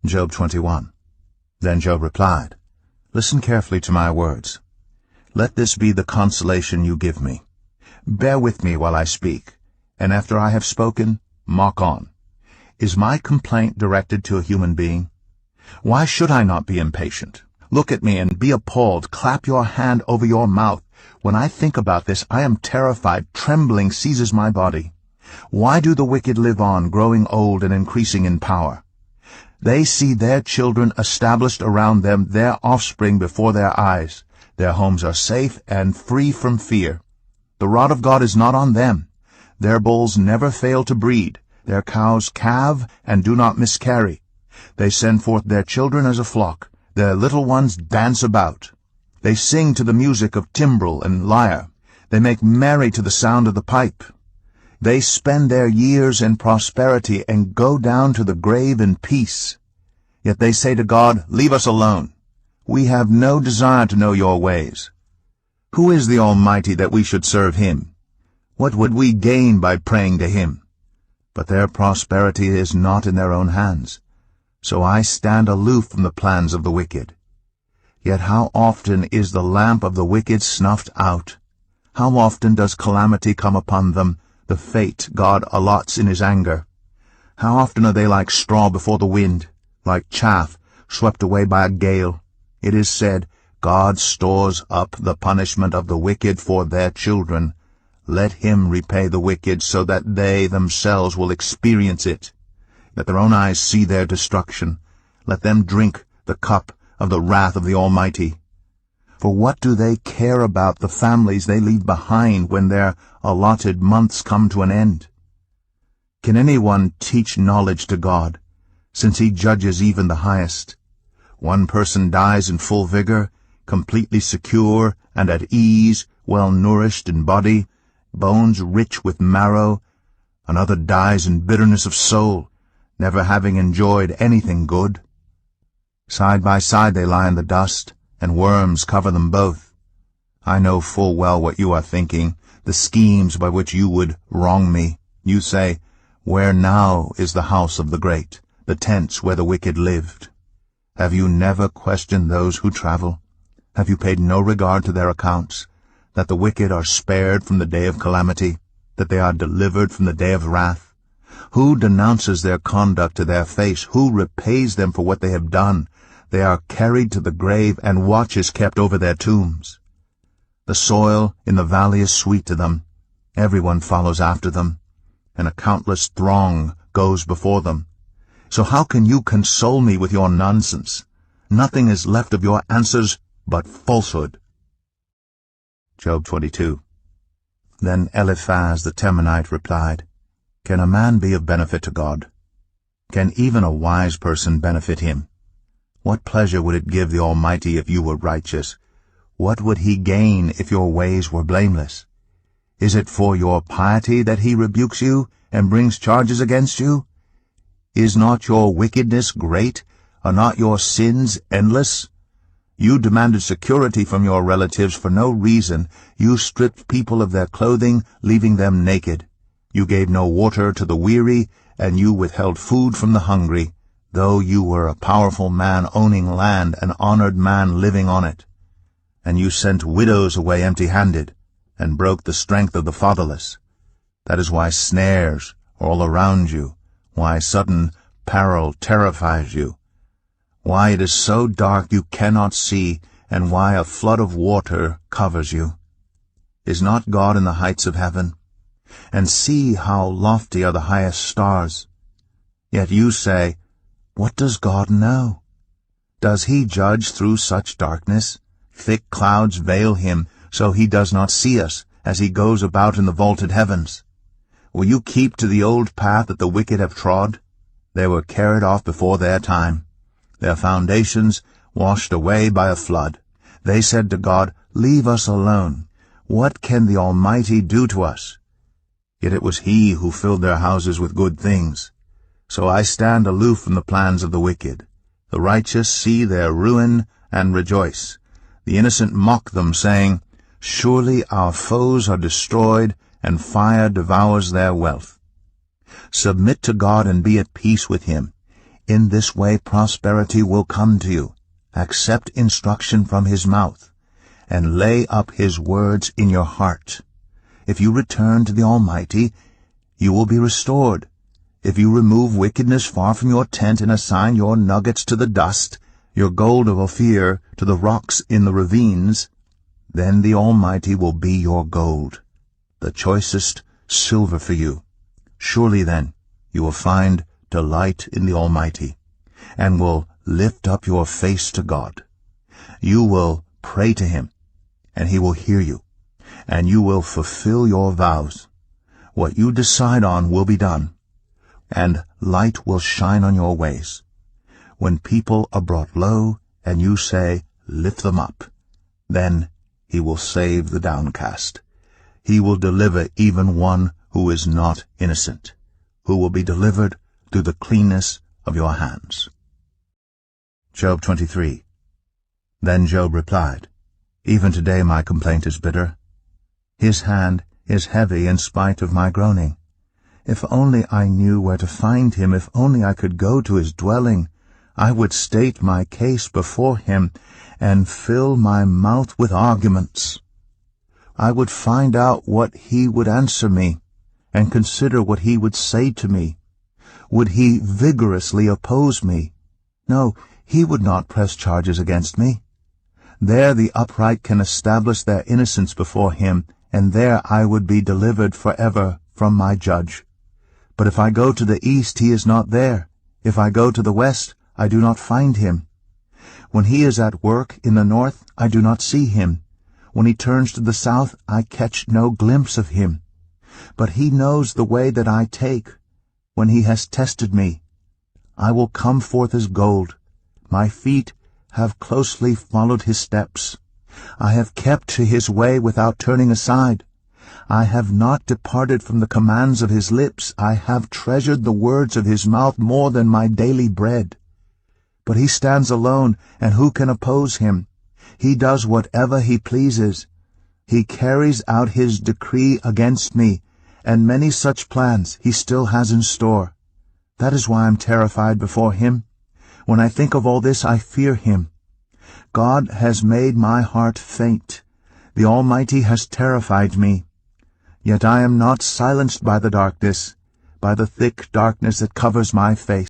Job 21. Then Job replied, "Listen carefully to my words. Let this be the consolation you give me. Bear with me while I speak, and after I have spoken, mock on. Is my complaint directed to a human being? Why should I not be impatient? Look at me and be appalled. Clap your hand over your mouth. When I think about this, I am terrified. Trembling seizes my body. Why do the wicked live on, growing old and increasing in power? They see their children established around them, their offspring before their eyes. Their homes are safe and free from fear. The rod of God is not on them. Their bulls never fail to breed. Their cows calve and do not miscarry. They send forth their children as a flock. Their little ones dance about. They sing to the music of timbrel and lyre. They make merry to the sound of the pipe. They spend their years in prosperity and go down to the grave in peace. Yet they say to God, "Leave us alone. We have no desire to know your ways. Who is the Almighty that we should serve him? What would we gain by praying to him?" But their prosperity is not in their own hands. So I stand aloof from the plans of the wicked. Yet how often is the lamp of the wicked snuffed out? How often does calamity come upon them, the fate God allots in his anger? How often are they like straw before the wind, like chaff swept away by a gale? It is said, God stores up the punishment of the wicked for their children. Let him repay the wicked so that they themselves will experience it. Let their own eyes see their destruction. Let them drink the cup of the wrath of the Almighty. For what do they care about the families they leave behind when their allotted months come to an end? Can anyone teach knowledge to God, since he judges even the highest? One person dies in full vigor, completely secure and at ease, well nourished in body, bones rich with marrow. Another dies in bitterness of soul, never having enjoyed anything good. Side by side they lie in the dust, and worms cover them both. I know full well what you are thinking, the schemes by which you would wrong me. You say, "Where now is the house of the great, the tents where the wicked lived?" Have you never questioned those who travel? Have you paid no regard to their accounts, that the wicked are spared from the day of calamity, that they are delivered from the day of wrath? Who denounces their conduct to their face? Who repays them for what they have done? They are carried to the grave, and watch is kept over their tombs. The soil in the valley is sweet to them. Everyone follows after them, and a countless throng goes before them. So how can you console me with your nonsense? Nothing is left of your answers but falsehood. Job 22. Then Eliphaz the Temanite replied, "Can a man be of benefit to God? Can even a wise person benefit him? What pleasure would it give the Almighty if you were righteous? What would he gain if your ways were blameless? Is it for your piety that he rebukes you and brings charges against you? Is not your wickedness great? Are not your sins endless? You demanded security from your relatives for no reason. You stripped people of their clothing, leaving them naked. You gave no water to the weary, and you withheld food from the hungry, though you were a powerful man owning land, an honored man living on it. And you sent widows away empty-handed, and broke the strength of the fatherless. That is why snares are all around you, why sudden peril terrifies you, why it is so dark you cannot see, and why a flood of water covers you. Is not God in the heights of heaven? And see how lofty are the highest stars. Yet you say, "What does God know? Does he judge through such darkness? Thick clouds veil him, so he does not see us, as he goes about in the vaulted heavens. Will you keep to the old path that the wicked have trod? They were carried off before their time, their foundations washed away by a flood. They said to God, 'Leave us alone. What can the Almighty do to us?' Yet it was he who filled their houses with good things. So I stand aloof from the plans of the wicked. The righteous see their ruin and rejoice. The innocent mock them, saying, 'Surely our foes are destroyed, and fire devours their wealth.' Submit to God and be at peace with him. In this way prosperity will come to you. Accept instruction from his mouth, and lay up his words in your heart. If you return to the Almighty, you will be restored. If you remove wickedness far from your tent and assign your nuggets to the dust, your gold of Ophir to the rocks in the ravines, then the Almighty will be your gold, the choicest silver for you. Surely then you will find delight in the Almighty, and will lift up your face to God. You will pray to him, and he will hear you, and you will fulfill your vows. What you decide on will be done, and light will shine on your ways. When people are brought low, and you say, lift them up, then he will save the downcast. He will deliver even one who is not innocent, who will be delivered through the cleanness of your hands. Job 23. Then Job replied, Even today my complaint is bitter. His hand is heavy in spite of my groaning. If only I knew where to find him, if only I could go to his dwelling, I would state my case before him and fill my mouth with arguments. I would find out what he would answer me, and consider what he would say to me. Would he vigorously oppose me? No, he would not press charges against me. There the upright can establish their innocence before him, and there I would be delivered forever from my judge. But if I go to the east, he is not there. If I go to the west, I do not find him. When he is at work in the north, I do not see him. When he turns to the south, I catch no glimpse of him. But he knows the way that I take. When he has tested me, I will come forth as gold. My feet have closely followed his steps. I have kept to his way without turning aside. I have not departed from the commands of his lips. I have treasured the words of his mouth more than my daily bread. But he stands alone, and who can oppose him? He does whatever he pleases. He carries out his decree against me, and many such plans he still has in store. That is why I am terrified before him. When I think of all this, I fear him. God has made my heart faint. The Almighty has terrified me. Yet I am not silenced by the darkness, by the thick darkness that covers my face.